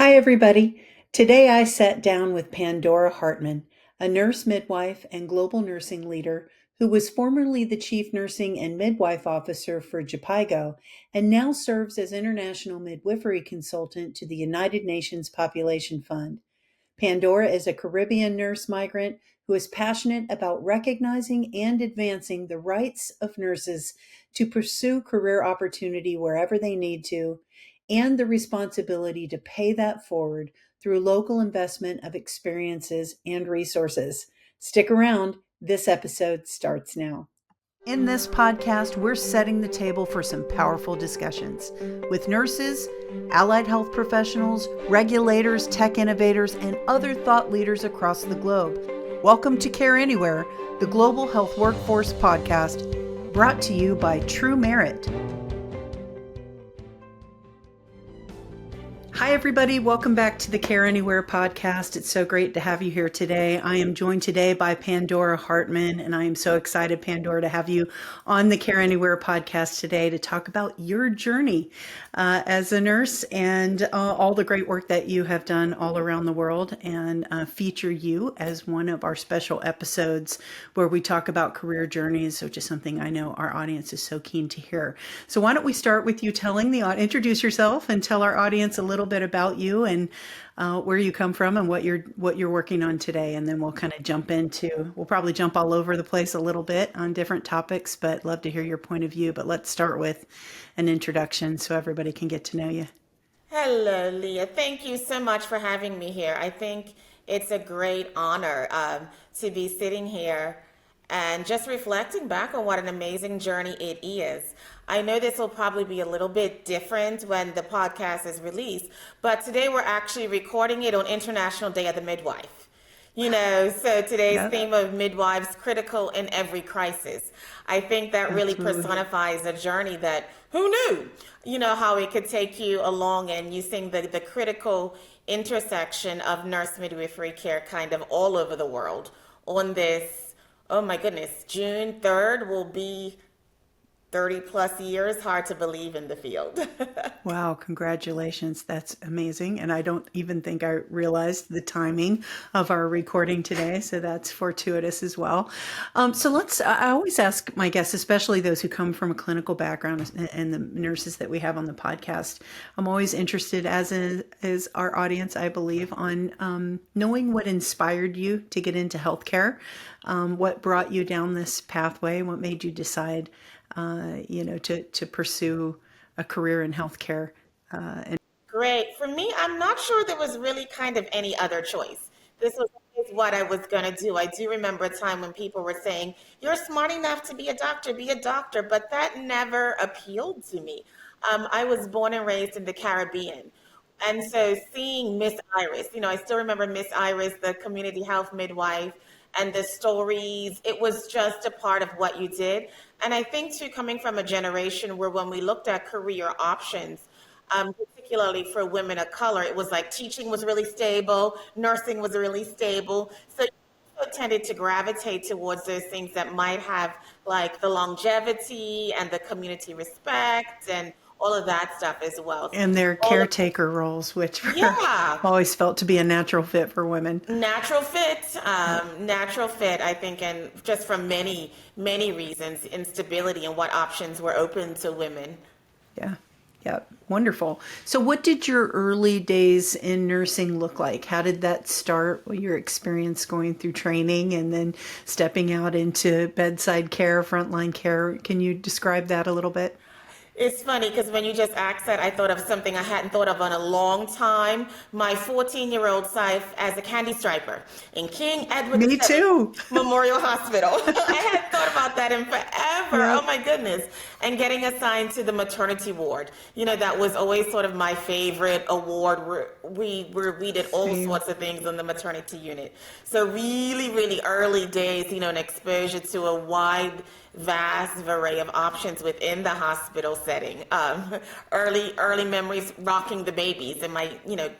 Hi, everybody. Today I sat down with Pandora Hardtman, a nurse midwife and global nursing leader who was formerly the chief nursing and midwife officer for Jhpiego and now serves as international midwifery consultant to the United Nations Population Fund. Pandora is a Caribbean nurse migrant who is passionate about recognizing and advancing the rights of nurses to pursue career opportunity wherever they need to, and the responsibility to pay that forward through local investment of experiences and resources. Stick around, this episode starts now. In this podcast, we're setting the table for some powerful discussions with nurses, allied health professionals, regulators, tech innovators, and other thought leaders across the globe. Welcome to Care Anywhere, the Global Health Workforce Podcast, brought to you by True Merit. Hi, everybody. Welcome back to the Care Anywhere podcast. It's so great to have you here today. I am joined today by Pandora Hardtman, and I am so excited, Pandora, to have you on the Care Anywhere podcast today to talk about your journey as a nurse and all the great work that you have done all around the world, and feature you as one of our special episodes where we talk about career journeys, which is something I know our audience is so keen to hear. So why don't we start with you telling introduce yourself and tell our audience a little bit about you and where you come from and what you're working on today, and then we'll kind of we'll probably jump all over the place a little bit on different topics, but love to hear your point of view. But let's start with an introduction so everybody can get to know you. Hello, Leah. Thank you so much for having me here. I think it's a great honor to be sitting here and just reflecting back on what an amazing journey it is. I know this will probably be a little bit different when the podcast is released, but today we're actually recording it on International Day of the Midwife. So today's theme of midwives, critical in every crisis. I think that really personifies a journey that, who knew, how it could take you along, and you seeing the critical intersection of nurse midwifery care kind of all over the world on this, oh my goodness, June 3rd will be 30 plus years, hard to believe in the field. Wow, congratulations. That's amazing. And I don't even think I realized the timing of our recording today. So that's fortuitous as well. I always ask my guests, especially those who come from a clinical background and the nurses that we have on the podcast, I'm always interested, as is our audience, I believe, on knowing what inspired you to get into healthcare, what brought you down this pathway, what made you decide to pursue a career in healthcare. Great. For me, I'm not sure there was really kind of any other choice. This was always what I was going to do. I do remember a time when people were saying, you're smart enough to be a doctor, but that never appealed to me. I was born and raised in the Caribbean. And so seeing Miss Iris, I still remember Miss Iris, the community health midwife, and the stories, it was just a part of what you did. And I think too, coming from a generation where when we looked at career options, particularly for women of color, it was like teaching was really stable, nursing was really stable. So you tended to gravitate towards those things that might have like the longevity and the community respect and all of that stuff as well. And their caretaker roles, which always felt to be a natural fit for women. Natural fit, I think, and just from many, many reasons, instability and what options were open to women. Yeah, wonderful. So what did your early days in nursing look like? How did that start? Your experience going through training and then stepping out into bedside care, frontline care? Can you describe that a little bit? It's funny because when you just asked that, I thought of something I hadn't thought of in a long time. My 14-year-old self as a candy striper in King Edward Me too. Memorial Hospital. I hadn't thought about that in forever. Yeah. Oh my goodness. And getting assigned to the maternity ward. That was always sort of my favorite award. We did all sorts of things on the maternity unit. So really, really early days, an exposure to a vast array of options within the hospital setting. Early memories rocking the babies and my,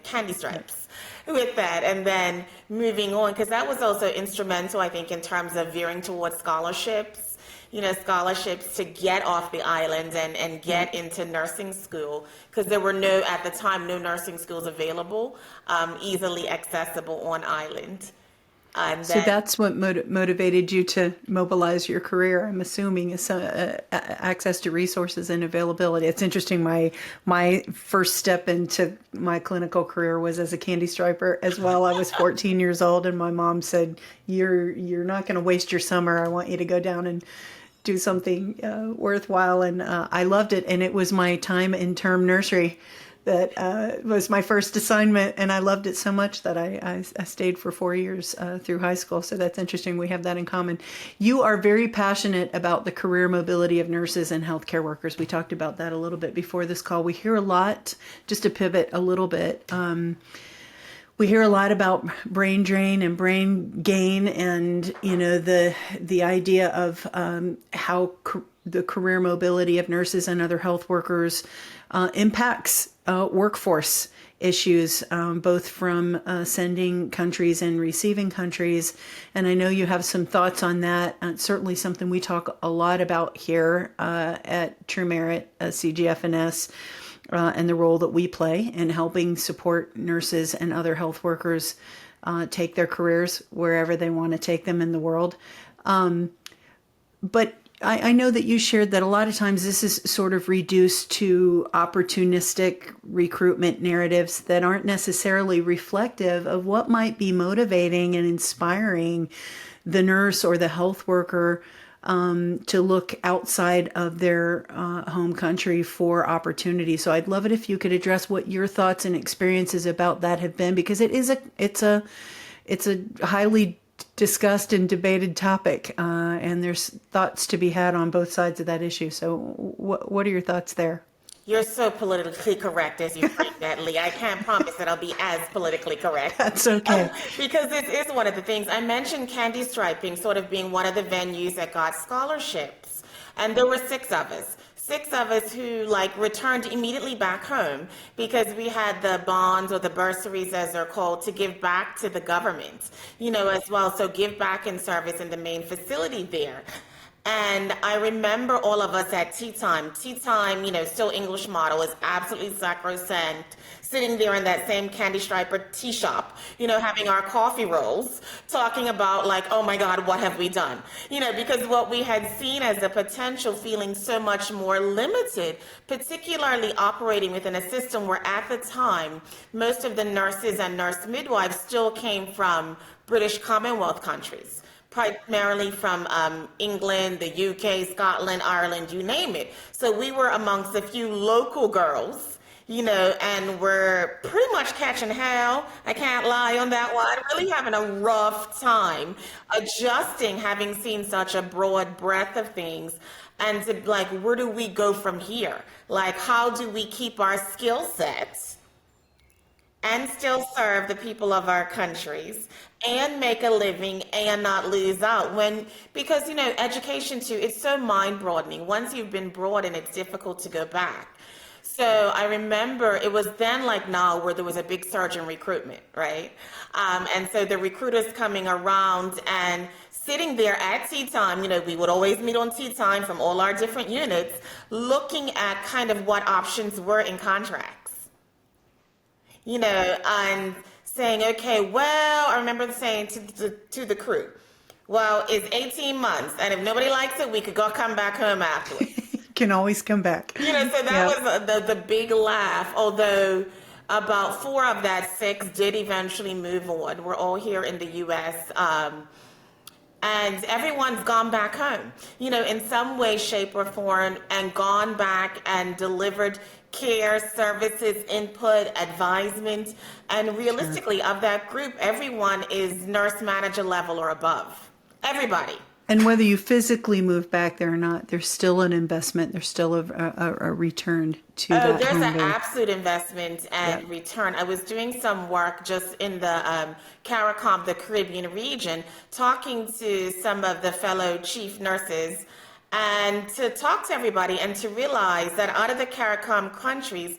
candy stripes with that. And then moving on, because that was also instrumental, I think, in terms of veering towards scholarships, scholarships to get off the island and get into nursing school, because there were at the time, no nursing schools available, easily accessible on island. And So then, that's what motivated you to mobilize your career, I'm assuming, is access to resources and availability. It's interesting. My first step into my clinical career was as a candy striper as well. I was 14 years old, and my mom said, "You're not going to waste your summer. I want you to go down and do something worthwhile." And I loved it. And it was my time in term nursery that was my first assignment, and I loved it so much that I stayed for 4 years through high school. So that's interesting. We have that in common. You are very passionate about the career mobility of nurses and healthcare workers. We talked about that a little bit before this call. We hear a lot, just to pivot a little bit, we hear a lot about brain drain and brain gain, and the idea of how the career mobility of nurses and other health workers impacts workforce issues, both from sending countries and receiving countries. And I know you have some thoughts on that. Certainly something we talk a lot about here at True Merit, CGFNS. And the role that we play in helping support nurses and other health workers take their careers wherever they want to take them in the world. But I know that you shared that a lot of times this is sort of reduced to opportunistic recruitment narratives that aren't necessarily reflective of what might be motivating and inspiring the nurse or the health worker to look outside of their home country for opportunity. So I'd love it if you could address what your thoughts and experiences about that have been, because it's a highly discussed and debated topic, and there's thoughts to be had on both sides of that issue. So what are your thoughts there? you're so politically correct as you frame that, Lee. I can't promise that I'll be as politically correct. That's okay. Because this is one of the things. I mentioned candy striping sort of being one of the venues that got scholarships. And there were six of us. Six of us who returned immediately back home because we had the bonds, or the bursaries as they're called, to give back to the government, as well. So give back in service in the main facility there. And I remember all of us at tea time. Tea time, still English model, is absolutely sacrosanct. Sitting there in that same candy striper tea shop, having our coffee rolls, talking about oh my God, what have we done? Because what we had seen as a potential feeling so much more limited, particularly operating within a system where at the time, most of the nurses and nurse midwives still came from British Commonwealth countries. Primarily from England, the UK, Scotland, Ireland, you name it. So we were amongst a few local girls, and we're pretty much catching hell. I can't lie on that one. Really having a rough time adjusting, having seen such a broad breadth of things. And to where do we go from here? How do we keep our skill sets and still serve the people of our countries and make a living and not lose out because education too, it's so mind broadening. Once you've been broadened, it's difficult to go back. So I remember it was then now where there was a big surge in recruitment, right? And so the recruiters coming around and sitting there at tea time, we would always meet on tea time from all our different units, looking at kind of what options were in contracts. And saying, okay, well, I remember saying to the crew, well, it's 18 months, and if nobody likes it, we could come back home afterwards. Can always come back. So that was the big laugh, although about 4 of that 6 did eventually move on. We're all here in the U.S., and everyone's gone back home, in some way, shape, or form, and gone back and delivered care, services, input, advisement. And realistically, of that group, everyone is nurse manager level or above. Everybody. And whether you physically move back there or not, there's still an investment. There's still a return to that. There's an absolute investment and return. I was doing some work just in the CARICOM, the Caribbean region, talking to some of the fellow chief nurses, and to talk to everybody and to realize that out of the CARICOM countries,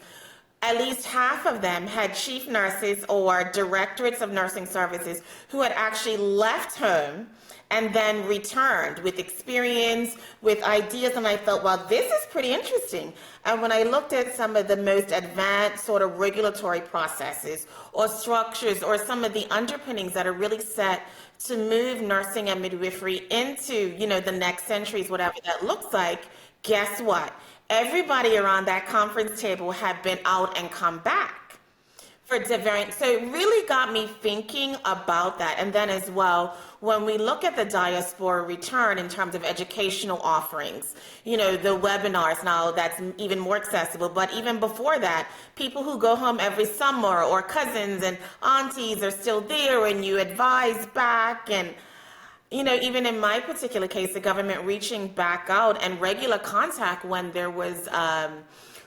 at least half of them had chief nurses or directorates of nursing services who had actually left home and then returned with experience, with ideas. And I thought, well, this is pretty interesting. And when I looked at some of the most advanced sort of regulatory processes or structures or some of the underpinnings that are really set to move nursing and midwifery into, the next centuries, whatever that looks like, guess what? Everybody around that conference table had been out and come back for different. So it really got me thinking about that. And then as well, when we look at the diaspora return in terms of educational offerings, the webinars now, that's even more accessible. But even before that, people who go home every summer or cousins and aunties are still there and you advise back. And even in my particular case, the government reaching back out and regular contact when there was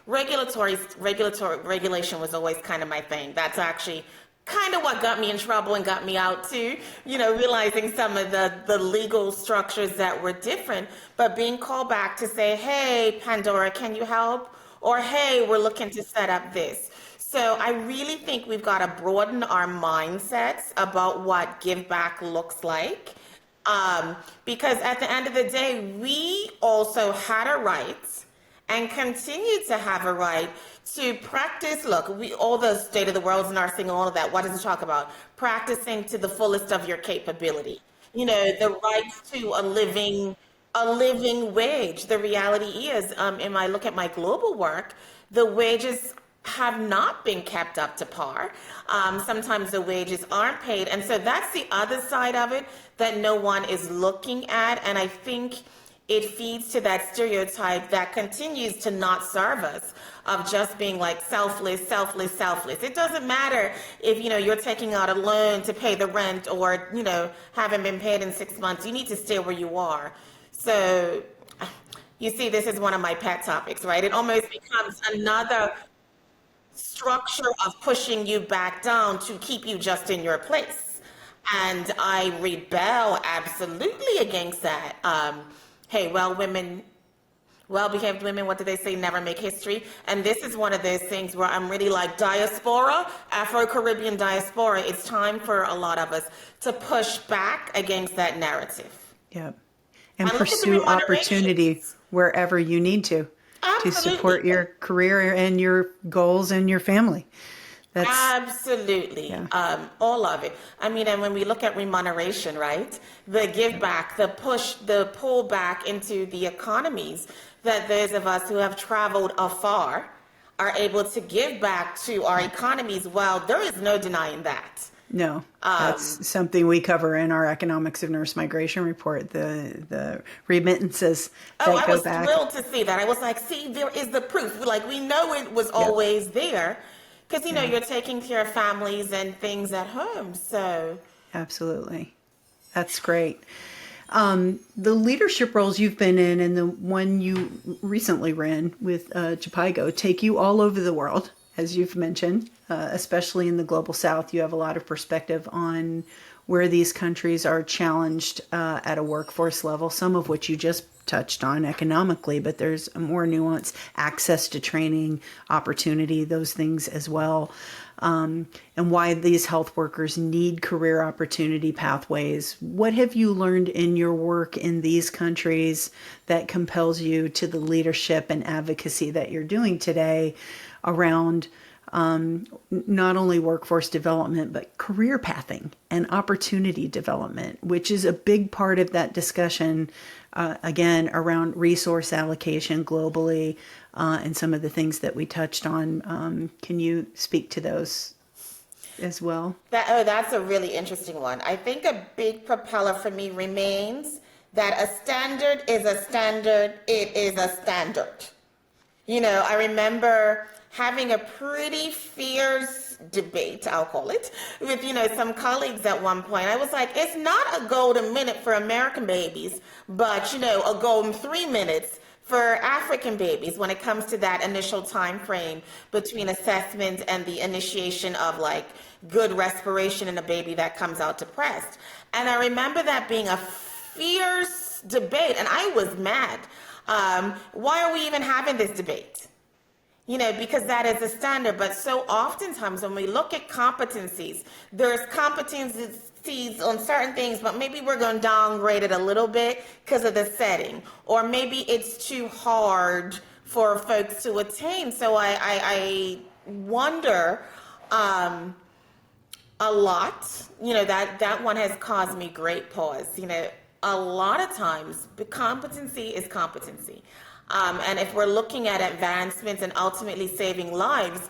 regulation was always kind of my thing. That's actually kind of what got me in trouble and got me out too, realizing some of the legal structures that were different, but being called back to say, hey, Pandora, can you help? Or, hey, we're looking to set up this. So I really think we've got to broaden our mindsets about what give back looks like. Because at the end of the day, we also had a right and continue to have a right to practice. Look, all the state of the world's nursing, all of that, what does it talk about? Practicing to the fullest of your capability. The right to a living wage. The reality is, if I look at my global work, the wages have not been kept up to par. Sometimes the wages aren't paid. And so that's the other side of it that no one is looking at. And I think it feeds to that stereotype that continues to not serve us, of just being like selfless. It doesn't matter if, you're taking out a loan to pay the rent or, haven't been paid in 6 months. You need to stay where you are. So you see, this is one of my pet topics, right? It almost becomes another structure of pushing you back down to keep you just in your place. And I rebel absolutely against that. Hey, well-behaved women, what do they say? Never make history. And this is one of those things where I'm really like, diaspora, Afro-Caribbean diaspora, it's time for a lot of us to push back against that narrative. Yep. And pursue opportunity wherever you need to support your career and your goals and your family. Absolutely. Yeah. All of it. I mean, and when we look at remuneration, right? The give back, the push, the pull back into the economies that those of us who have traveled afar are able to give back to our economies. Well, there is no denying that. No, that's something we cover in our Economics of Nurse Migration report, the remittances that go back. I was thrilled to see that. I was like, see, there is the proof. Like, we know it was always there. Because, you're taking care of families and things at home, so. Absolutely. That's great. The leadership roles you've been in and the one you recently ran with Jhpiego take you all over the world, as you've mentioned, especially in the Global South. You have a lot of perspective on where these countries are challenged at a workforce level, some of which you just touched on economically, but there's a more nuanced access to training, opportunity, those things as well, and why these health workers need career opportunity pathways. What have you learned in your work in these countries that compels you to the leadership and advocacy that you're doing today around not only workforce development, but career pathing and opportunity development, which is a big part of that discussion, again, around resource allocation globally, and some of the things that we touched on. Can you speak to those as well? That's a really interesting one. I think a big propeller for me remains that a standard is a standard. It is a standard. I remember having a pretty fierce debate, I'll call it, with, some colleagues at one point. I was like, it's not a golden minute for American babies, but, a golden 3 minutes for African babies when it comes to that initial time frame between assessment and the initiation of like good respiration in a baby that comes out depressed. And I remember that being a fierce debate, and I was mad. Why are we even having this debate? because that is the standard. But so oftentimes when we look at competencies, there's competencies on certain things, but maybe we're going to downgrade it a little bit because of the setting, or maybe it's too hard for folks to attain. So I wonder a lot, that one has caused me great pause. A lot of times the competency is competency. And if we're looking at advancements and ultimately saving lives,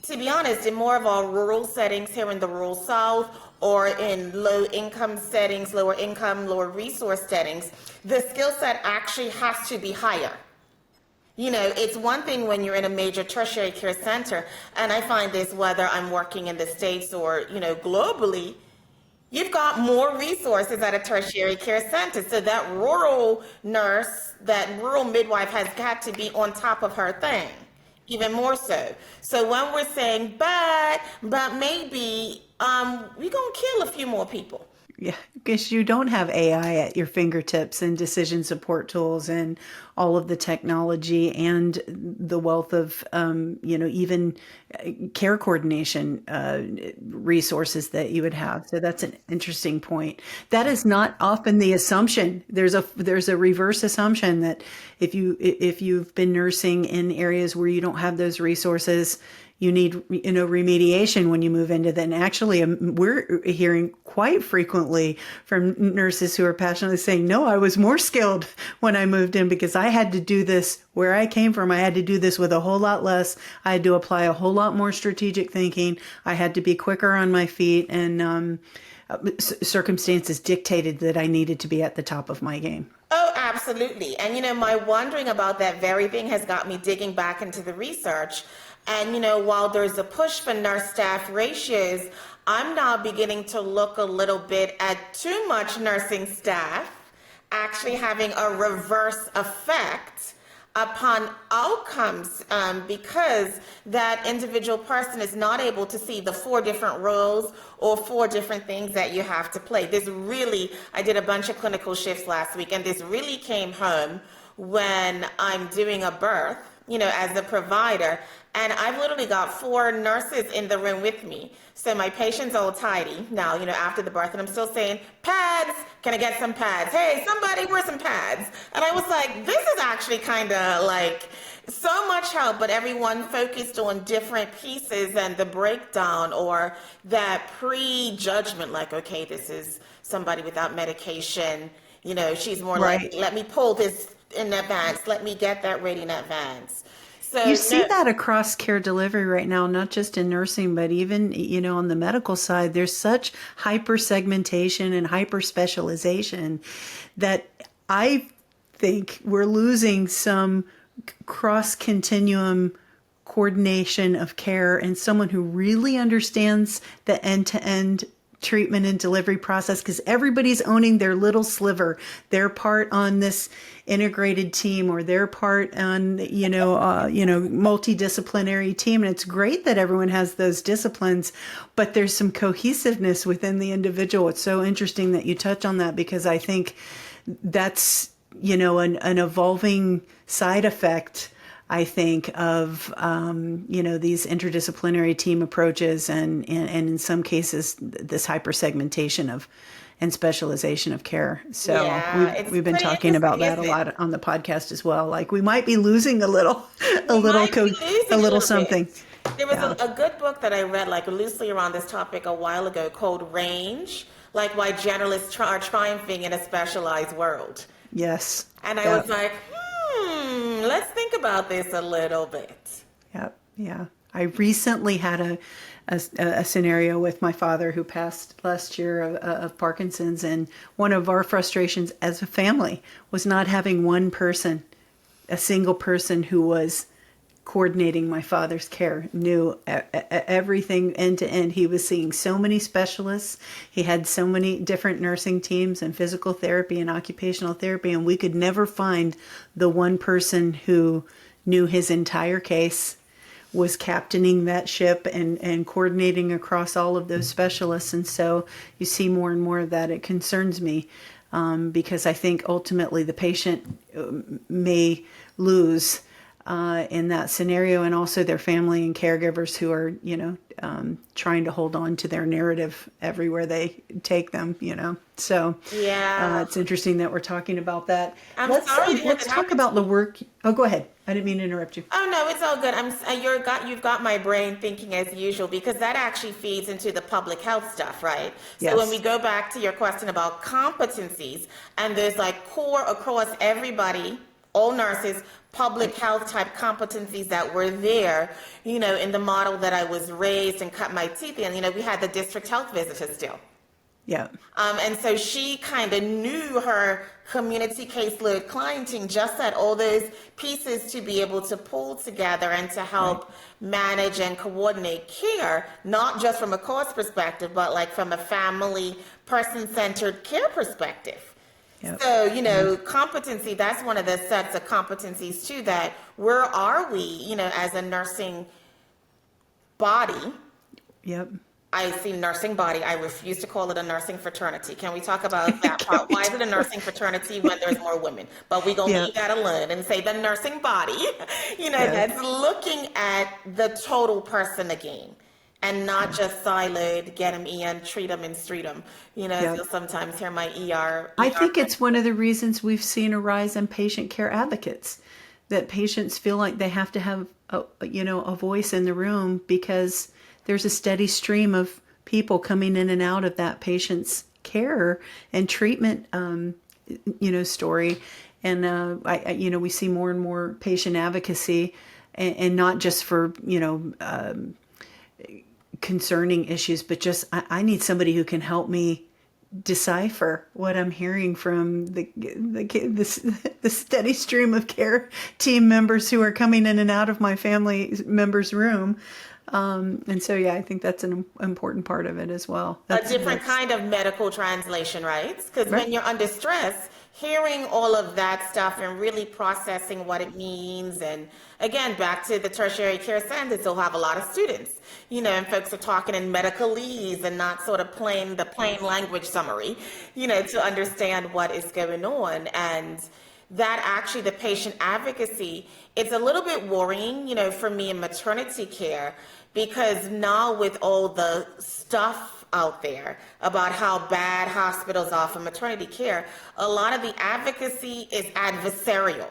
to be honest, in more of our rural settings here in the rural South, or in low income settings, lower income, lower resource settings, the skill set actually has to be higher. It's one thing when you're in a major tertiary care center, and I find this whether I'm working in the States or, globally, you've got more resources at a tertiary care center. So that rural nurse, that rural midwife has got to be on top of her thing, even more so. So when we're saying, but maybe, we're going to kill a few more people. Yeah, because you don't have AI at your fingertips and decision support tools and all of the technology and the wealth of, even care coordination resources that you would have. So that's an interesting point. That is not often the assumption. There's a reverse assumption that if you've been nursing in areas where you don't have those resources, you need, remediation when you move into that. And actually, we're hearing quite frequently from nurses who are passionately saying, no, I was more skilled when I moved in because I had to do this where I came from. I had to do this with a whole lot less. I had to apply a whole lot more strategic thinking. I had to be quicker on my feet, and circumstances dictated that I needed to be at the top of my game. Oh, absolutely. And, my wondering about that very thing has got me digging back into the research. And, while there's a push for nurse staff ratios, I'm now beginning to look a little bit at too much nursing staff actually having a reverse effect upon outcomes, because that individual person is not able to see the 4 different roles or 4 different things that you have to play. I did a bunch of clinical shifts last week, and this really came home when I'm doing a birth, as a provider. And I've literally got 4 nurses in the room with me. So my patient's all tidy now, after the birth, and I'm still saying, pads, can I get some pads? Hey, somebody, where's some pads? And I was like, this is actually kind of like so much help, but everyone focused on different pieces and the breakdown or that pre-judgment, like, okay, this is somebody without medication. She's more Right. like, let me pull this in advance. Let me get that ready in advance. So You see that across care delivery right now, not just in nursing, but even, on the medical side. There's such hyper segmentation and hyper specialization that I think we're losing some cross continuum coordination of care and someone who really understands the end-to-end treatment and delivery process, because everybody's owning their little sliver, their part on this integrated team or their part on, multidisciplinary team. And it's great that everyone has those disciplines, but there's some cohesiveness within the individual. It's so interesting that you touch on that, because I think that's, an evolving side effect, I think, of, these interdisciplinary team approaches and in some cases, this hypersegmentation of and specialization of care. So yeah, we've been talking about that a lot on the podcast as well. Like we might be losing a little something. Bit. There was a good book that I read like loosely around this topic a while ago called Range, like why generalists are triumphing in a specialized world. Yes. And I was like, let's think about this a little bit. Yep. Yeah. I recently had a scenario with my father who passed last year of Parkinson's. And one of our frustrations as a family was not having one person, a single person who was coordinating my father's care, knew everything end to end. He was seeing so many specialists. He had so many different nursing teams and physical therapy and occupational therapy. And we could never find the one person who knew his entire case, was captaining that ship and coordinating across all of those specialists. And so you see more and more of that. It concerns me because I think ultimately the patient may lose in that scenario, and also their family and caregivers who are, trying to hold on to their narrative everywhere they take them. So Yeah. it's interesting that we're talking about that. I'm Let's sorry to hear let's that talk happened to about the you. work. Oh, go ahead. I didn't mean to interrupt you. Oh no, it's all good. You've got my brain thinking as usual because that actually feeds into the public health stuff, right? So when we Yes. go back to your question about competencies, and there's like core across everybody, all nurses, public Right. health type competencies that were there, in the model that I was raised and cut my teeth in. We had the district health visitor still. Yeah. And so she kind of knew her community caseload clienting, just had all those pieces to be able to pull together and to Right. help manage and coordinate care, not just from a cost perspective, but like from a family, person centered care perspective. Yep. So, Yeah. competency, that's one of the sets of competencies too, that where are we, as a nursing body? Yep. I see nursing body. I refuse to call it a nursing fraternity. Can we talk about that Can part? we Why is it a talk about? nursing fraternity when there's more women? But we're going to Yeah. leave that alone and say the nursing body, Yeah. that's looking at the total person again and not Yeah. just siloed, get them in, treat them and street them. As Yeah. you'll sometimes hear my I ER think it's one of the reasons we've seen a rise in patient care advocates, that patients feel like they have to have a voice in the room because there's a steady stream of people coming in and out of that patient's care and treatment, story. And we see more and more patient advocacy, and not just for concerning issues, but just I need somebody who can help me decipher what I'm hearing from the steady stream of care team members who are coming in and out of my family member's room. And so, yeah, I think that's an important part of it as well. a That's different kind of medical translation, right? Because right. when you're under stress, hearing all of that stuff and really processing what it means, and again, back to the tertiary care standards, they'll have a lot of students, and folks are talking in medicalese and not sort of the plain language summary, to understand what is going on. And that actually, the patient advocacy, it's a little bit worrying, for me in maternity care, because now with all the stuff out there about how bad hospitals are for maternity care, a lot of the advocacy is adversarial.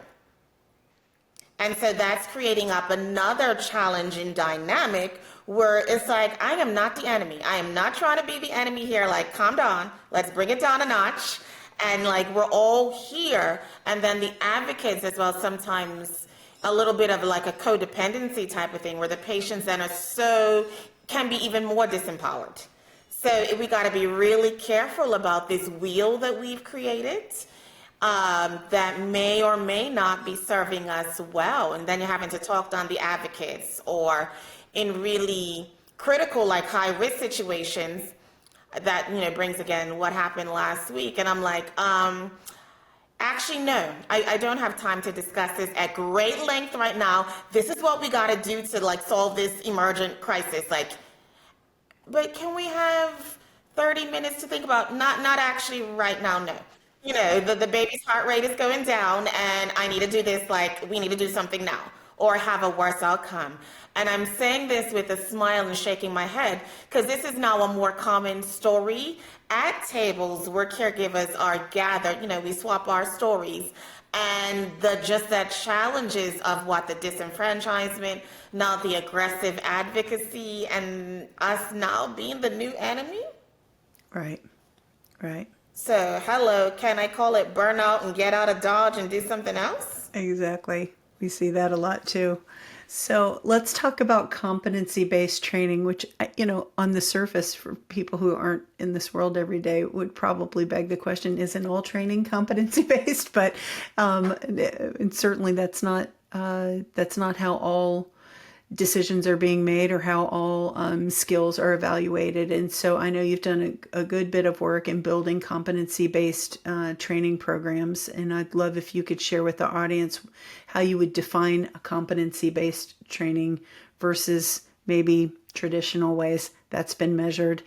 And so that's creating up another challenging dynamic where it's like, I am not the enemy. I am not trying to be the enemy here. Like, calm down. Let's bring it down a notch. And like, we're all here. And then the advocates as well, sometimes a little bit of like a codependency type of thing where the patients then can be even more disempowered. So we got to be really careful about this wheel that we've created, that may or may not be serving us well. And then you're having to talk down the advocates, or in really critical, like high risk situations that, brings again what happened last week. And I'm like, actually, no, I don't have time to discuss this at great length right now. This is what we got to do to like solve this emergent crisis. Like, but can we have 30 minutes to think about, not actually right now, no. The baby's heart rate is going down and I need to do this, like we need to do something now or have a worse outcome. And I'm saying this with a smile and shaking my head because this is now a more common story at tables where caregivers are gathered. We swap our stories, and that challenges of what the disenfranchisement, now the aggressive advocacy, and us now being the new enemy. Right. Right. So, hello, can I call it burnout and get out of Dodge and do something else? Exactly. We see that a lot too. So let's talk about competency-based training, which, on the surface for people who aren't in this world every day would probably beg the question, isn't all training competency-based? But and certainly that's not how all decisions are being made or how all skills are evaluated. And so I know you've done a good bit of work in building competency-based training programs. And I'd love if you could share with the audience how you would define a competency-based training versus maybe traditional ways that's been measured.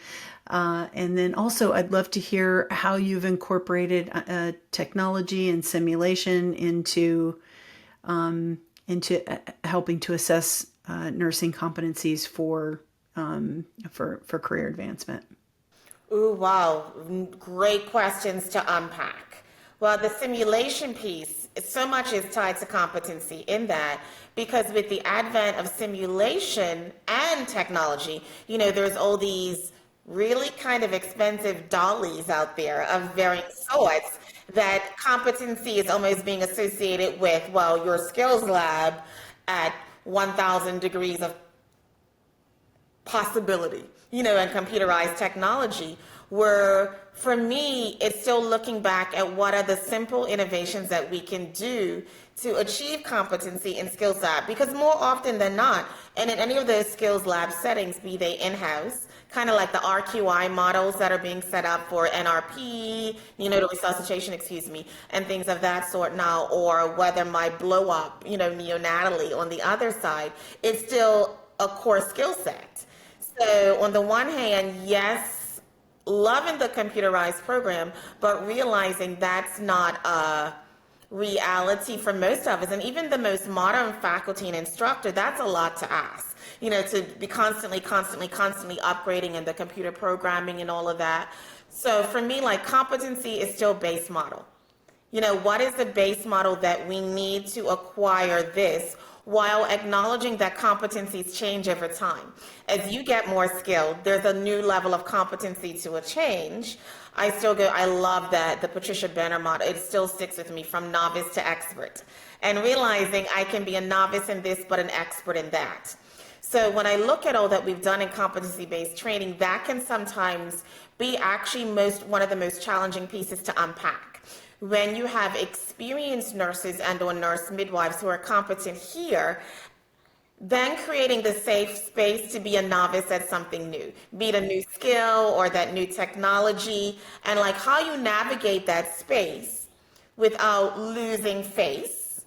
And then also I'd love to hear how you've incorporated technology and simulation into helping to assess nursing competencies for career advancement? Ooh, wow. Great questions to unpack. Well, the simulation piece, so much is tied to competency in that, because with the advent of simulation and technology, there's all these really kind of expensive dollies out there of varying sorts that competency is almost being associated with, well, your skills lab at 1,000 degrees of possibility, and computerized technology, where for me, it's still looking back at what are the simple innovations that we can do to achieve competency in skills lab. Because more often than not, and in any of those skills lab settings, be they in-house, kind of like the RQI models that are being set up for NRP, the resuscitation, and things of that sort now, or whether my blow up, neonatally on the other side, it's still a core skill set. So on the one hand, yes, loving the computerized program, but realizing that's not a reality for most of us. And even the most modern faculty and instructor, that's a lot to ask, to be constantly upgrading in the computer programming and all of that. So for me, like, competency is still base model. What is the base model that we need to acquire this, while acknowledging that competencies change over time. As you get more skilled, there's a new level of competency to a change. I love that, the Patricia Benner model, it still sticks with me, from novice to expert. And realizing I can be a novice in this, but an expert in that. So when I look at all that we've done in competency-based training, that can sometimes be actually one of the most challenging pieces to unpack. When you have experienced nurses and or nurse midwives who are competent here, then creating the safe space to be a novice at something new, be it a new skill or that new technology, and like how you navigate that space without losing face,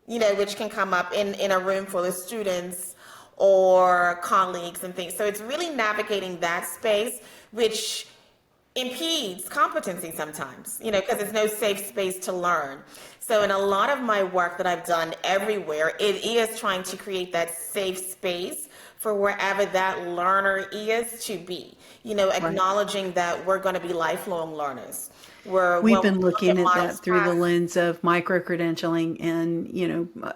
which can come up in a room full of students or colleagues and things. So it's really navigating that space, which impedes competency sometimes, because there's no safe space to learn. So in a lot of my work that I've done everywhere, it is trying to create that safe space for wherever that learner is to be, acknowledging that we're going to be lifelong learners. We've been looking at that through the lens of micro-credentialing and,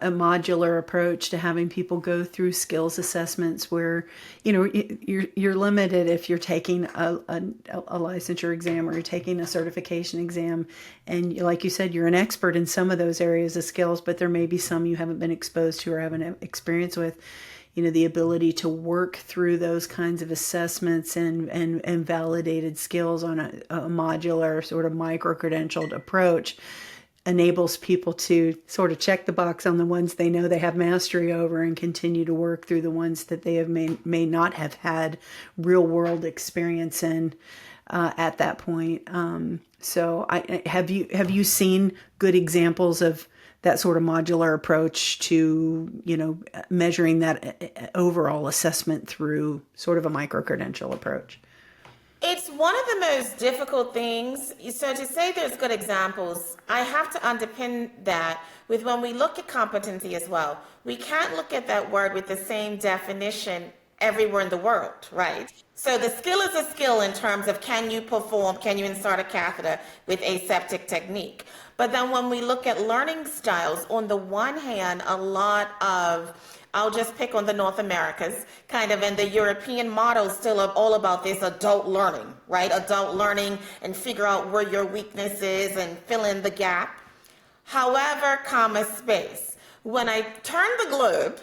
a modular approach to having people go through skills assessments where, you're limited if you're taking a licensure exam or you're taking a certification exam. And like you said, you're an expert in some of those areas of skills, but there may be some you haven't been exposed to or haven't experience with. The ability to work through those kinds of assessments and validated skills on a modular sort of micro-credentialed approach enables people to sort of check the box on the ones they know they have mastery over and continue to work through the ones that they may not have had real world experience in at that point. So have you seen good examples of that sort of modular approach to, measuring that overall assessment through sort of a micro-credential approach? It's one of the most difficult things. So to say there's good examples, I have to underpin that with when we look at competency as well. We can't look at that word with the same definition everywhere in the world, right? So the skill is a skill in terms of can you insert a catheter with aseptic technique? But then when we look at learning styles, on the one hand, a lot of, I'll just pick on the North Americas, kind of, and the European model still all about this adult learning, right? Adult learning and figure out where your weakness is and fill in the gap. However, space. When I turn the globe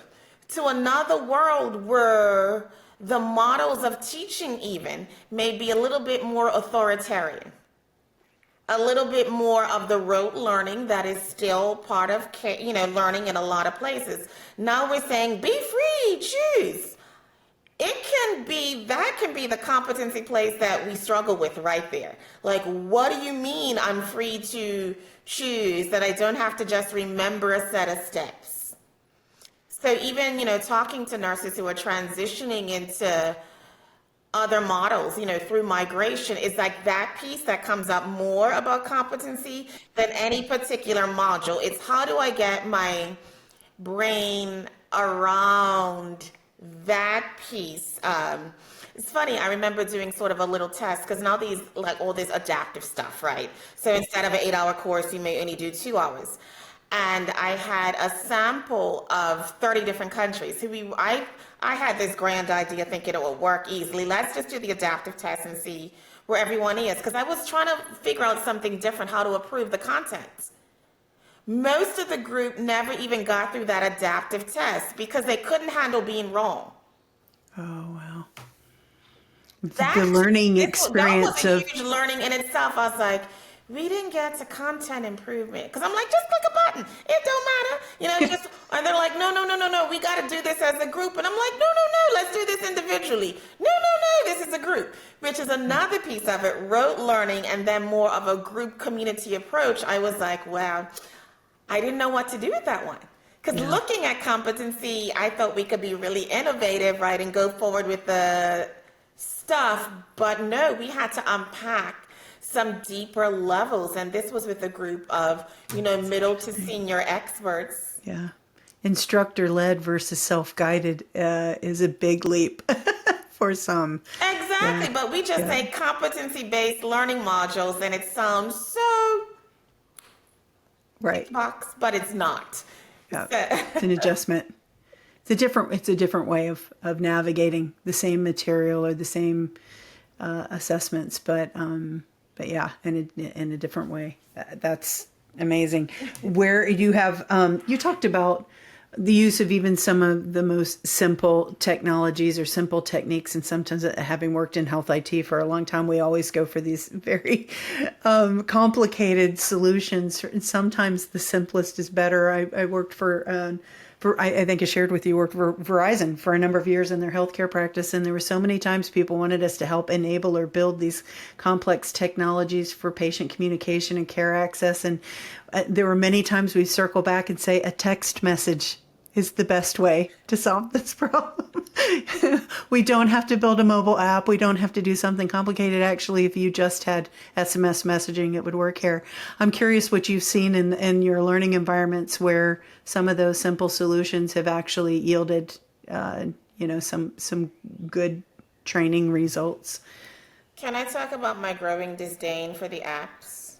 to another world where the models of teaching even may be a little bit more authoritarian, a little bit more of the rote learning that is still part of, learning in a lot of places. Now we're saying, be free, choose. That can be the competency place that we struggle with right there. Like, what do you mean I'm free to choose, that I don't have to just remember a set of steps? So even, talking to nurses who are transitioning into other models, through migration, is like that piece that comes up more about competency than any particular module. It's how do I get my brain around that piece. It's funny, I remember doing sort of a little test because now these, like all this adaptive stuff, right? So instead of an 8 hour course, you may only do 2 hours. And I had a sample of 30 different countries. I had this grand idea thinking it would work easily. Let's just do the adaptive test and see where everyone is. Because I was trying to figure out something different, how to approve the content. Most of the group never even got through that adaptive test because they couldn't handle being wrong. Oh, wow. That, The learning that experience was a of, huge learning in itself. I was like, we didn't get to content improvement. Because I'm like, just click a button. It don't matter. Just, and they're like, no. We got to do this as a group. And I'm like, no. Let's do this individually. No. This is a group, which is another piece of it. Rote learning and then more of a group community approach. I was like, wow, I didn't know what to do with that one. Because looking at competency, I thought we could be really innovative, right, and go forward with the stuff. But no, we had to unpack some deeper levels. And this was with a group of, middle to senior experts. yeah. Instructor-led versus self-guided is a big leap for some. Exactly. Yeah. But we just say competency-based learning modules, and it sounds so Right. box, but it's not. Yeah. It's an adjustment. It's a different way of navigating the same material or the same assessments, but yeah, in a different way. That's amazing. Where you have you talked about the use of even some of the most simple technologies or simple techniques, and sometimes having worked in health IT for a long time, we always go for these very complicated solutions. And sometimes the simplest is better. I worked for I think I shared with you, worked for Verizon for a number of years in their healthcare practice. And there were so many times people wanted us to help enable or build these complex technologies for patient communication and care access. And there were many times we circle back and say a text message is the best way to solve this problem. We don't have to build a mobile app. We don't have to do something complicated. Actually, if you just had SMS messaging, it would work here. I'm curious what you've seen in your learning environments where some of those simple solutions have actually yielded, some good training results. Can I talk about my growing disdain for the apps?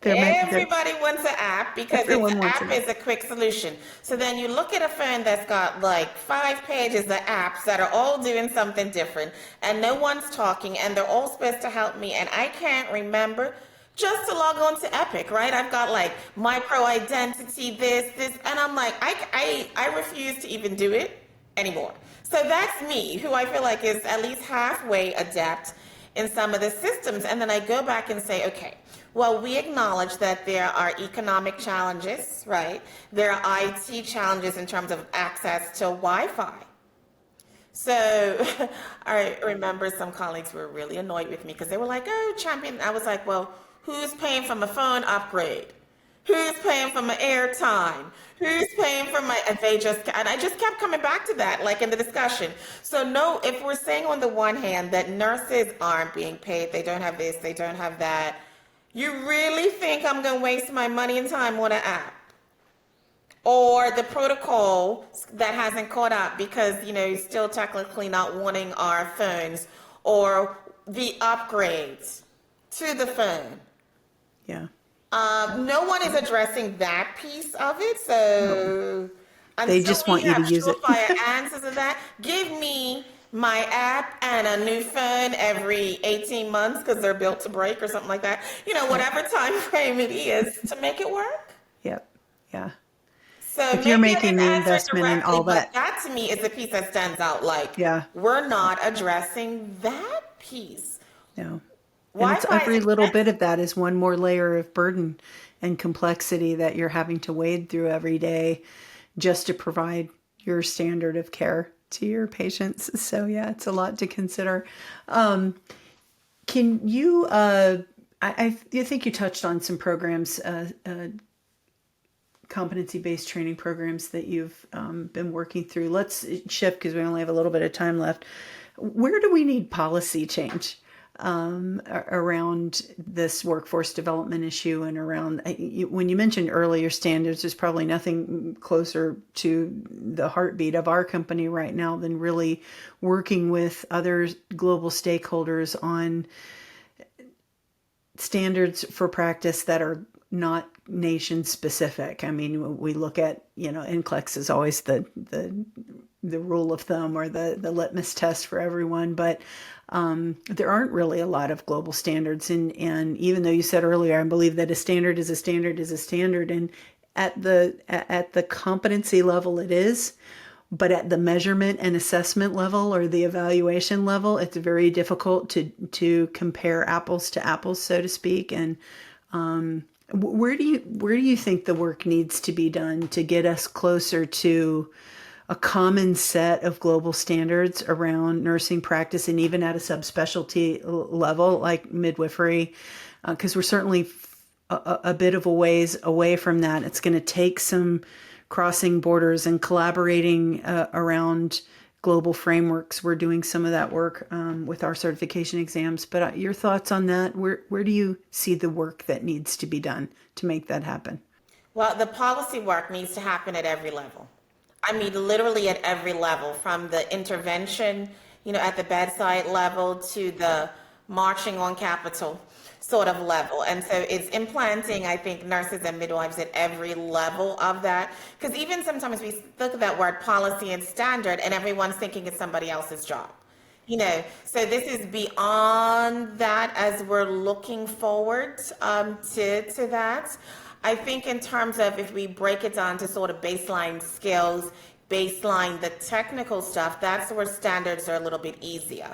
Everybody wants an app because an app is a quick solution. So then you look at a phone that's got like 5 pages of apps that are all doing something different and no one's talking and they're all supposed to help me and I can't remember just to log on to Epic, right? I've got like micro identity, this, and I'm like, I refuse to even do it anymore. So that's me, who I feel like is at least halfway adept in some of the systems. And then I go back and say, okay, well, we acknowledge that there are economic challenges, right? There are IT challenges in terms of access to Wi-Fi. So I remember some colleagues were really annoyed with me because they were like, oh, champion. I was like, well, who's paying for my phone upgrade? Who's paying for my airtime? Who's paying for my, and I just kept coming back to that, like in the discussion. So no, if we're saying on the one hand that nurses aren't being paid, they don't have this, they don't have that, you really think I'm going to waste my money and time on an app? Or the protocol that hasn't caught up because, still technically not wanting our phones, or the upgrades to the phone. Yeah. No one is addressing that piece of it. So they just want you to use it. Surefire answers of that. Give me my app and a new phone every 18 months because they're built to break or something like that. Whatever time frame it is to make it work. Yep. Yeah. So if you're making the investment in all that. But that to me is the piece that stands out. Like, we're not addressing that piece. No. And it's every little bit of that is one more layer of burden and complexity that you're having to wade through every day just to provide your standard of care to your patients. So yeah, it's a lot to consider. Can you, I think you touched on some programs, competency-based training programs that you've been working through. Let's shift because we only have a little bit of time left. Where do we need policy change? around this workforce development issue and around, when you mentioned earlier standards, there's probably nothing closer to the heartbeat of our company right now than really working with other global stakeholders on standards for practice that are not nation specific. I mean, we look at, NCLEX is always the rule of thumb or the litmus test for everyone, but there aren't really a lot of global standards. And even though you said earlier, I believe that a standard is a standard is a standard, and at the competency level it is, but at the measurement and assessment level or the evaluation level, it's very difficult to compare apples to apples, so to speak. And where do you think the work needs to be done to get us closer to a common set of global standards around nursing practice, and even at a subspecialty level like midwifery? Because we're certainly a bit of a ways away from that. It's going to take some crossing borders and collaborating around global frameworks. We're doing some of that work with our certification exams. But your thoughts on that? Where do you see the work that needs to be done to make that happen? Well, the policy work needs to happen at every level. I mean, literally at every level, from the intervention, at the bedside level to the marching on Capitol sort of level. And so it's implanting, I think, nurses and midwives at every level of that. Because even sometimes we look at that word policy and standard and everyone's thinking it's somebody else's job. So this is beyond that as we're looking forward to that. I think in terms of, if we break it down to sort of baseline skills, baseline the technical stuff, that's where standards are a little bit easier,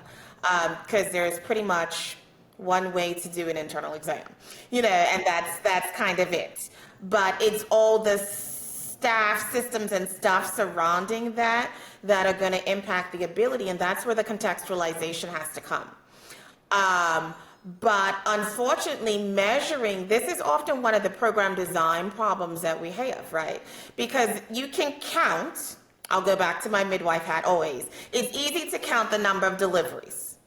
because there's pretty much one way to do an internal exam, and that's kind of it. But it's all the staff, systems, and stuff surrounding that are going to impact the ability, and that's where the contextualization has to come. But unfortunately, measuring, this is often one of the program design problems that we have, right? Because you can count, I'll go back to my midwife hat always. It's easy to count the number of deliveries,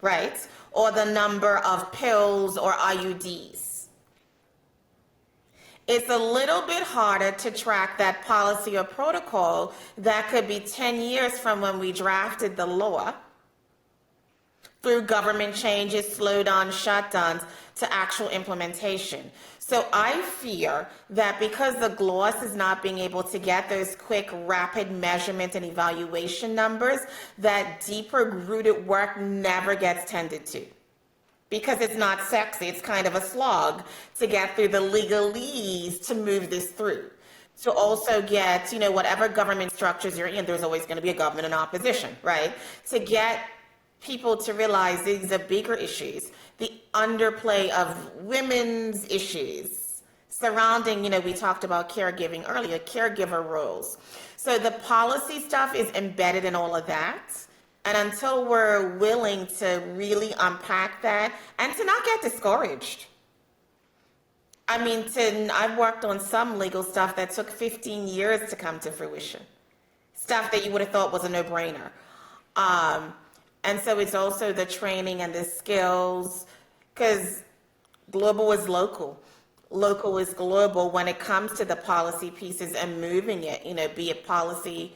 right? Or the number of pills or IUDs. It's a little bit harder to track that policy or protocol that could be 10 years from when we drafted the law, through government changes, slowdowns, shutdowns, to actual implementation. So I fear that because the gloss is not being able to get those quick, rapid measurement and evaluation numbers, that deeper rooted work never gets tended to. Because it's not sexy, it's kind of a slog to get through the legalese to move this through. To also get, whatever government structures you're in, there's always going to be a government in opposition, right? To get people to realize these are bigger issues, the underplay of women's issues surrounding, we talked about caregiving earlier, caregiver roles. So the policy stuff is embedded in all of that. And until we're willing to really unpack that and to not get discouraged. I mean, I've worked on some legal stuff that took 15 years to come to fruition. Stuff that you would have thought was a no-brainer. And so it's also the training and the skills, because global is local. Local is global when it comes to the policy pieces and moving it, be it policy,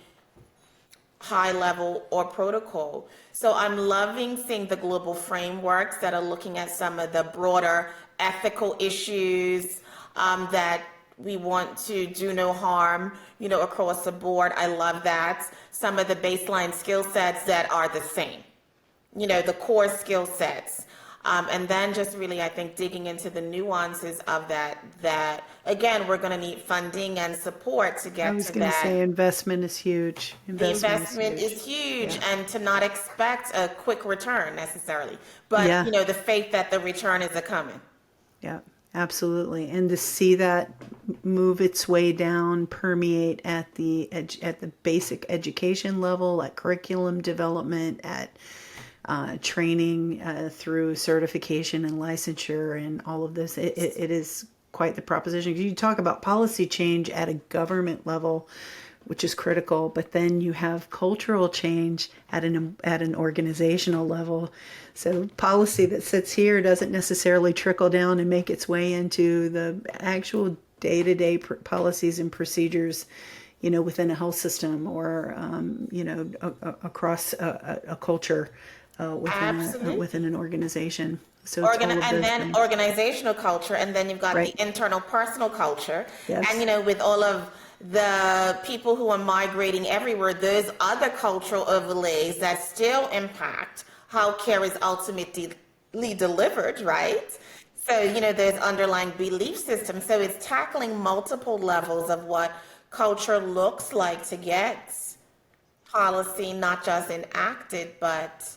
high level, or protocol. So I'm loving seeing the global frameworks that are looking at some of the broader ethical issues that we want to do no harm, across the board. I love that. Some of the baseline skill sets that are the same. The core skill sets. And then just really, I think, digging into the nuances of that again, we're going to need funding and support to get to that. I was going to say investment is huge. The investment is huge, yeah. And to not expect a quick return necessarily. But, yeah. The faith that the return is a-coming. Yeah, absolutely. And to see that move its way down, permeate at the basic education level, at curriculum development, at training through certification and licensure and all of this. It is quite the proposition. You talk about policy change at a government level. which is critical, but then you have cultural change at an organizational level. So policy that sits here doesn't necessarily trickle down and make its way into the actual day-to-day policies and procedures, within a health system or, across a culture within an organization. So And then organizational culture, and then you've got right. the internal personal culture. Yes. And, with all of the people who are migrating everywhere, there's other cultural overlays that still impact how care is ultimately delivered, right? So, there's underlying belief systems. So it's tackling multiple levels of what culture looks like to get policy not just enacted, but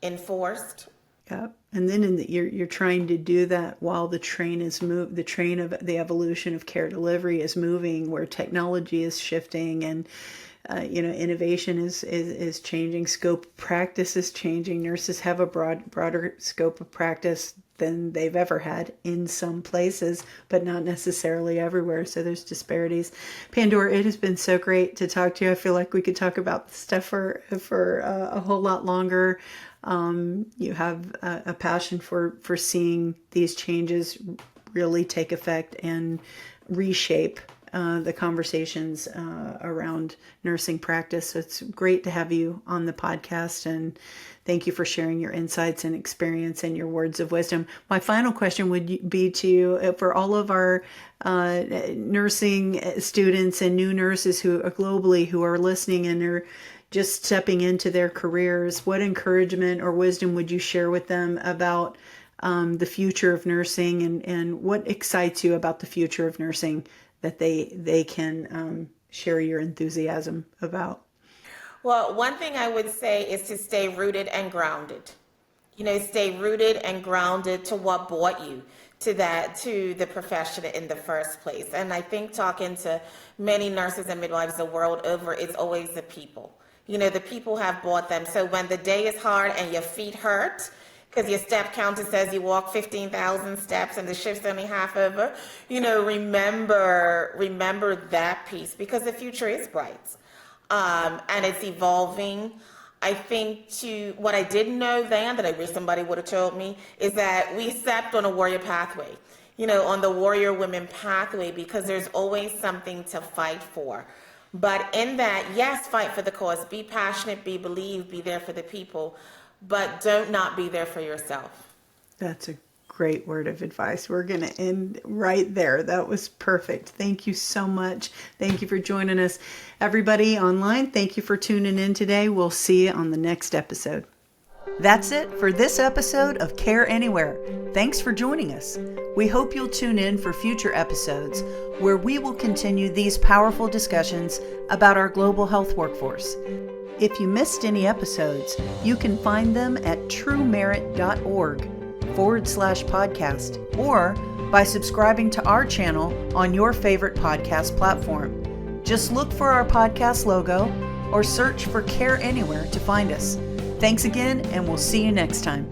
enforced. Yeah, and then you're trying to do that while the train of the evolution of care delivery is moving, where technology is shifting and innovation is changing, scope of practice is changing. Nurses have a broader scope of practice than they've ever had in some places, but not necessarily everywhere. So there's disparities. Pandora, it has been so great to talk to you. I feel like we could talk about this stuff for a whole lot longer. You have a passion for seeing these changes really take effect and reshape the conversations around nursing practice. So it's great to have you on the podcast, and thank you for sharing your insights and experience and your words of wisdom. My final question would be to you, for all of our nursing students and new nurses who are globally who are listening and are just stepping into their careers, what encouragement or wisdom would you share with them about the future of nursing, and what excites you about the future of nursing that they can share your enthusiasm about? Well, one thing I would say is to stay rooted and grounded. Stay rooted and grounded to what brought you to the profession in the first place. And I think talking to many nurses and midwives the world over, it's always the people. The people have brought them. So when the day is hard and your feet hurt, because your step counter says you walk 15,000 steps and the shift's only half over, remember that piece, because the future is bright. And it's evolving. I think what I didn't know then that I wish somebody would have told me is that we stepped on a warrior pathway, on the warrior women pathway, because there's always something to fight for. But in that, yes, fight for the cause, be passionate, be believed, be there for the people, but don't not be there for yourself. That's a great word of advice. We're going to end right there. That was perfect. Thank you so much. Thank you for joining us. Everybody online, thank you for tuning in today. We'll see you on the next episode. That's it for this episode of Care Anywhere. Thanks for joining us. We hope you'll tune in for future episodes where we will continue these powerful discussions about our global health workforce. If you missed any episodes, you can find them at truemerit.org/podcast or by subscribing to our channel on your favorite podcast platform. Just look for our podcast logo or search for Care Anywhere to find us. Thanks again, and we'll see you next time.